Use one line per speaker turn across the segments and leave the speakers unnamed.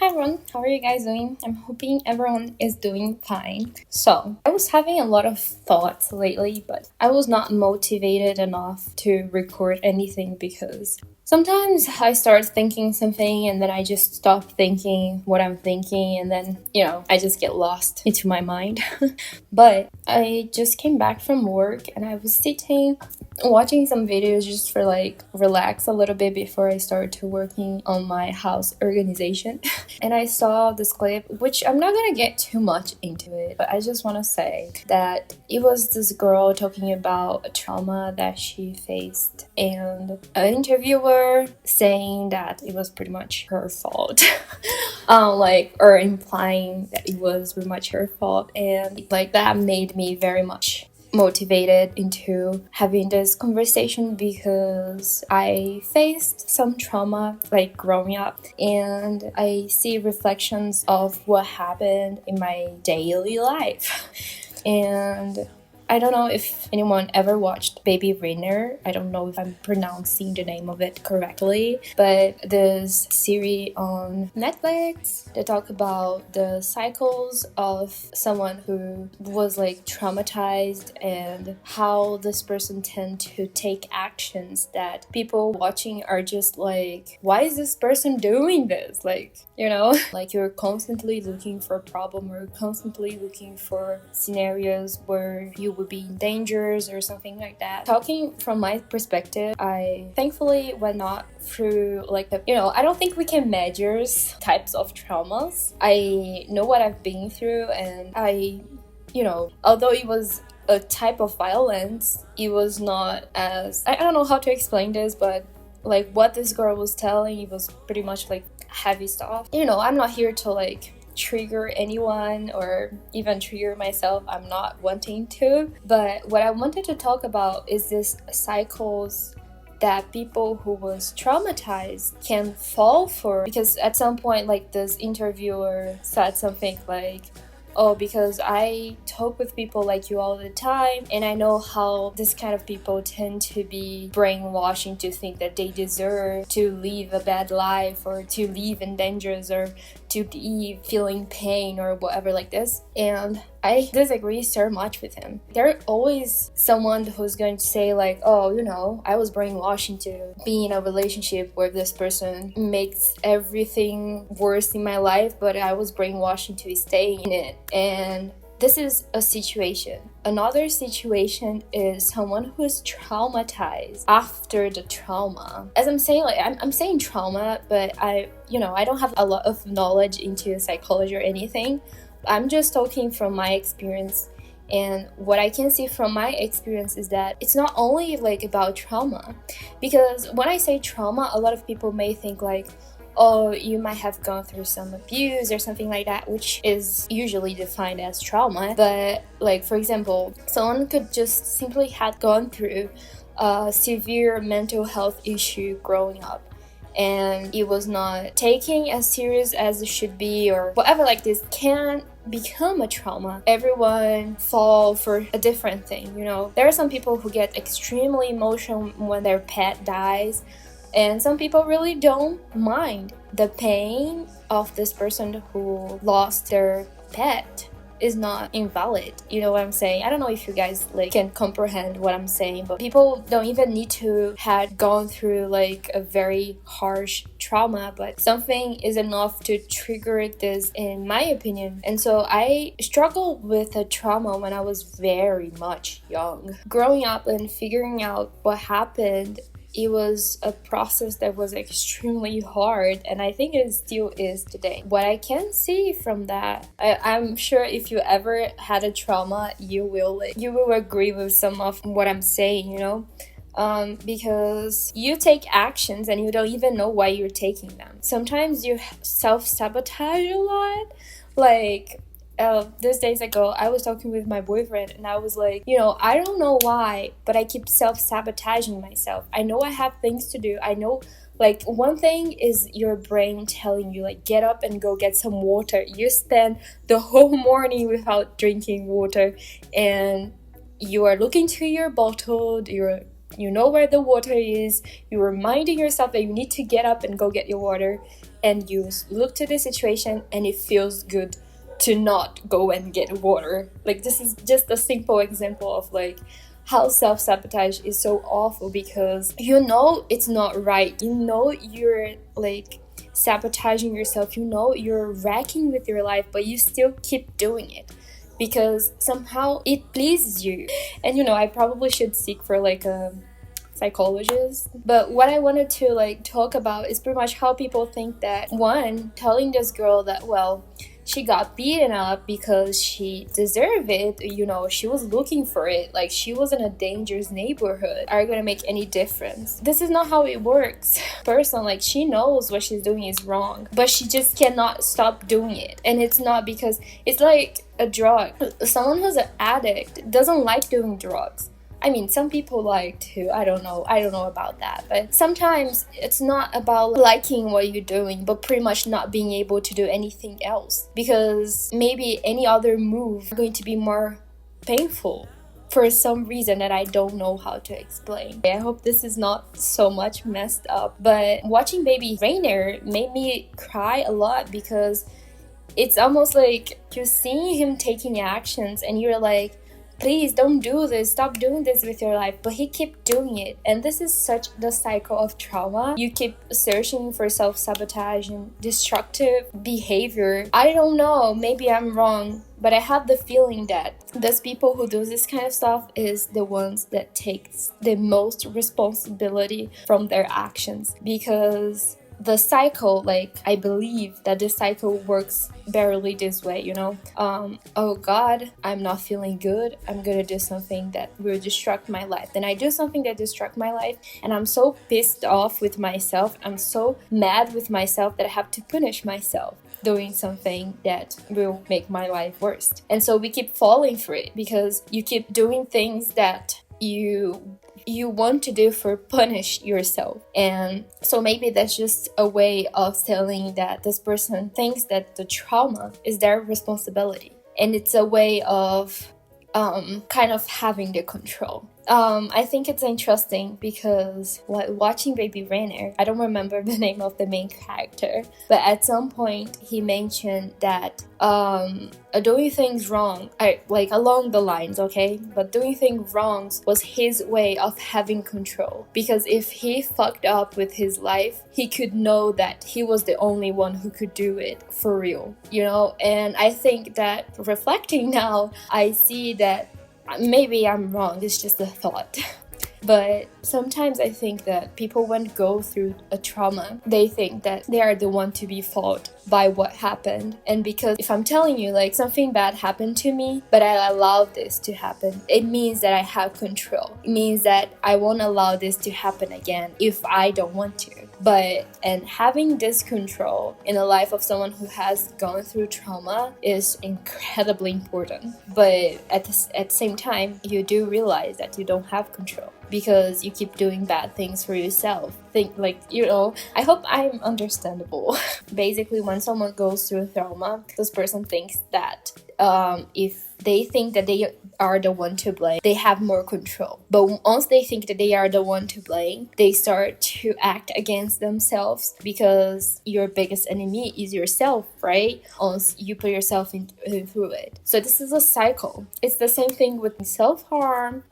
Hi everyone, how are you guys doing? I'm hoping everyone is doing fine. So, I was having a lot of thoughts lately, but I was not motivated enough to record anything because sometimes I start thinking something and then I just stop thinking what I'm thinking and then, I just get lost into my mind. But I just came back from work and I was sitting watching some videos just for relax a little bit before I started to working on my house organization. And I saw this clip, which I'm not gonna get too much into it, but I just want to say that it was this girl talking about a trauma that she faced, and an interviewer saying that it was pretty much her fault, or implying that it was pretty much her fault, and that made me very much motivated into having this conversation because I faced some trauma growing up, and I see reflections of what happened in my daily life. And I don't know if anyone ever watched Baby Rainer. I don't know if I'm pronouncing the name of it correctly, but this series on Netflix that talk about the cycles of someone who was traumatized and how this person tend to take actions that people watching are just like, why is this person doing this? You're constantly looking for a problem or constantly looking for scenarios where you would be in dangers or something like that. Talking from my perspective, I thankfully went not through I don't think we can measure types of traumas. I know what I've been through, and although it was a type of violence, it was not as, I don't know how to explain this, but what this girl was telling, it was pretty much heavy stuff. I'm not here to trigger anyone or even trigger myself. I'm not wanting to, but what I wanted to talk about is this cycles that people who was traumatized can fall for, because at some point this interviewer said something oh, because I talk with people like you all the time, and I know how this kind of people tend to be brainwashing to think that they deserve to live a bad life or to live in dangers or to be feeling pain or whatever like this. And I disagree so much with him. There's always someone who's going to say oh, I was brainwashed into being in a relationship where this person makes everything worse in my life, but I was brainwashed into staying in it. And this is a situation. Another situation is someone who is traumatized after the trauma. As I'm saying, I'm saying trauma, but I don't have a lot of knowledge into psychology or anything. I'm just talking from my experience, and what I can see from my experience is that it's not only about trauma, because when I say trauma, a lot of people may think oh, you might have gone through some abuse or something like that, which is usually defined as trauma. But for example, someone could just simply have gone through a severe mental health issue growing up, and it was not taken as serious as it should be, or whatever this can become a trauma. Everyone fall for a different thing. There are some people who get extremely emotional when their pet dies, and some people really don't mind the pain of this person who lost their pet is not invalid. You know what I'm saying? I don't know if you guys can comprehend what I'm saying, but people don't even need to have gone through a very harsh trauma, but something is enough to trigger this, in my opinion. And so I struggled with a trauma when I was very much young. Growing up and figuring out what happened, it was a process that was extremely hard, and I think it still is today. What I can see from that, I'm sure if you ever had a trauma, you will agree with some of what I'm saying, because you take actions and you don't even know why you're taking them. Sometimes you self-sabotage a lot. These days ago, I was talking with my boyfriend, and I was I don't know why, but I keep self-sabotaging myself. I know I have things to do. I know, one thing is your brain telling you, get up and go get some water. You spend the whole morning without drinking water, and you are looking to your bottle, you're You know where the water is, you're reminding yourself that you need to get up and go get your water, and you look to the situation and it feels good to not go and get water. Like, this is just a simple example of like how self-sabotage is so awful, because you know it's not right. You know you're like sabotaging yourself. You know you're wrecking with your life, but you still keep doing it because somehow it pleases you. And you know, I probably should seek for like a psychologist. But what I wanted to like talk about is pretty much how people think that, one, telling this girl that, well, she got beaten up because she deserved it, you know, she was looking for it, like she was in a dangerous neighborhood, are gonna make any difference. This is not how it works. Person, like, she knows what she's doing is wrong, but she just cannot stop doing it. And it's not because it's like a drug. Someone who's an addict doesn't like doing drugs. I mean, some people like to, I don't know about that, but sometimes it's not about liking what you're doing, but pretty much not being able to do anything else, because maybe any other move is going to be more painful for some reason that I don't know how to explain. I hope this is not so much messed up, but watching Baby Rainer made me cry a lot, because it's almost like you're seeing him taking actions and you're like, please don't do this, stop doing this with your life, but he kept doing it. And this is such the cycle of trauma. You keep searching for self-sabotage and destructive behavior. I don't know, maybe I'm wrong, but I have the feeling that those people who do this kind of stuff is the ones that takes the most responsibility from their actions, because the cycle, like, I believe that the cycle works barely this way, you know? Oh God, I'm not feeling good, I'm gonna do something that will destruct my life. Then I do something that destruct my life, and I'm so pissed off with myself, I'm so mad with myself that I have to punish myself doing something that will make my life worse. And so we keep falling for it, because you keep doing things that you want to do for punish yourself. And so maybe that's just a way of telling that this person thinks that the trauma is their responsibility, and it's a way of kind of having the control. I think it's interesting because watching Baby Rainer, I don't remember the name of the main character, but at some point he mentioned that doing things wrong, like along the lines, okay? But doing things wrong was his way of having control, because if he fucked up with his life, he could know that he was the only one who could do it for real, you know? And I think that reflecting now, I see that maybe I'm wrong, it's just a thought. But sometimes I think that people, when go through a trauma, they think that they are the one to be fault by what happened. And because if I'm telling you, like, something bad happened to me, but I allowed this to happen, it means that I have control. It means that I won't allow this to happen again if I don't want to. And having this control in the life of someone who has gone through trauma is incredibly important. But at the same time, you do realize that you don't have control, because you keep doing bad things for yourself. Think, like, you know, I hope I'm understandable. Basically, when someone goes through trauma, this person thinks that if they think that they are the one to blame, they have more control. But once they think that they are the one to blame, they start to act against themselves, because your biggest enemy is yourself, right? Once you put yourself through it. So this is a cycle. It's the same thing with self-harm,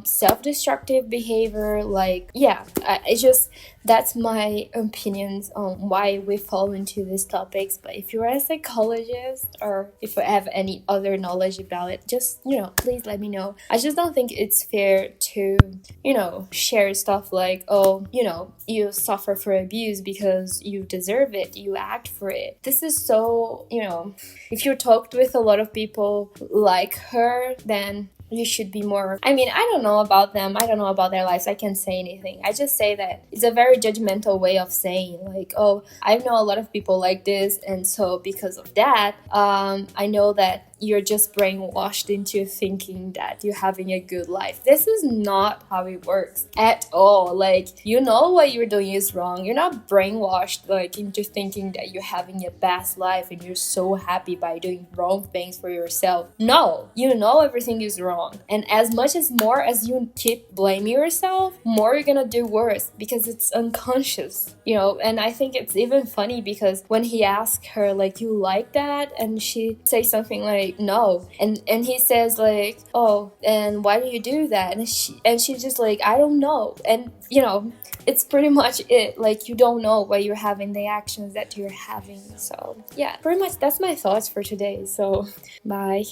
self-destructive behavior. Like, yeah, it's just, that's my opinions on why we fall into these topics. But if you're a psychologist, or if you have any other knowledge about it, just, you know, please let me know. I just don't think it's fair to, you know, share stuff like, oh, you know, you suffer for abuse because you deserve it, you act for it. This is so, you know, if you talked with a lot of people like her, then you should be more, I mean, I don't know about them, I don't know about their lives, I can't say anything. I just say that it's a very judgmental way of saying, like, oh, I know a lot of people like this, and so because of that, I know that you're just brainwashed into thinking that you're having a good life. This is not how it works at all. Like, you know what you're doing is wrong. You're not brainwashed like into thinking that you're having a best life and you're so happy by doing wrong things for yourself. No, you know everything is wrong. And as much as more as you keep blaming yourself, more you're gonna do worse because it's unconscious, you know. And I think it's even funny because when he asked her like, you like that, and she says something like no, and he says like, oh, and why do you do that? And she's just like, I don't know. And you know, it's pretty much it. Like, you don't know why you're having the actions that you're having. So yeah, pretty much that's my thoughts for today. So bye.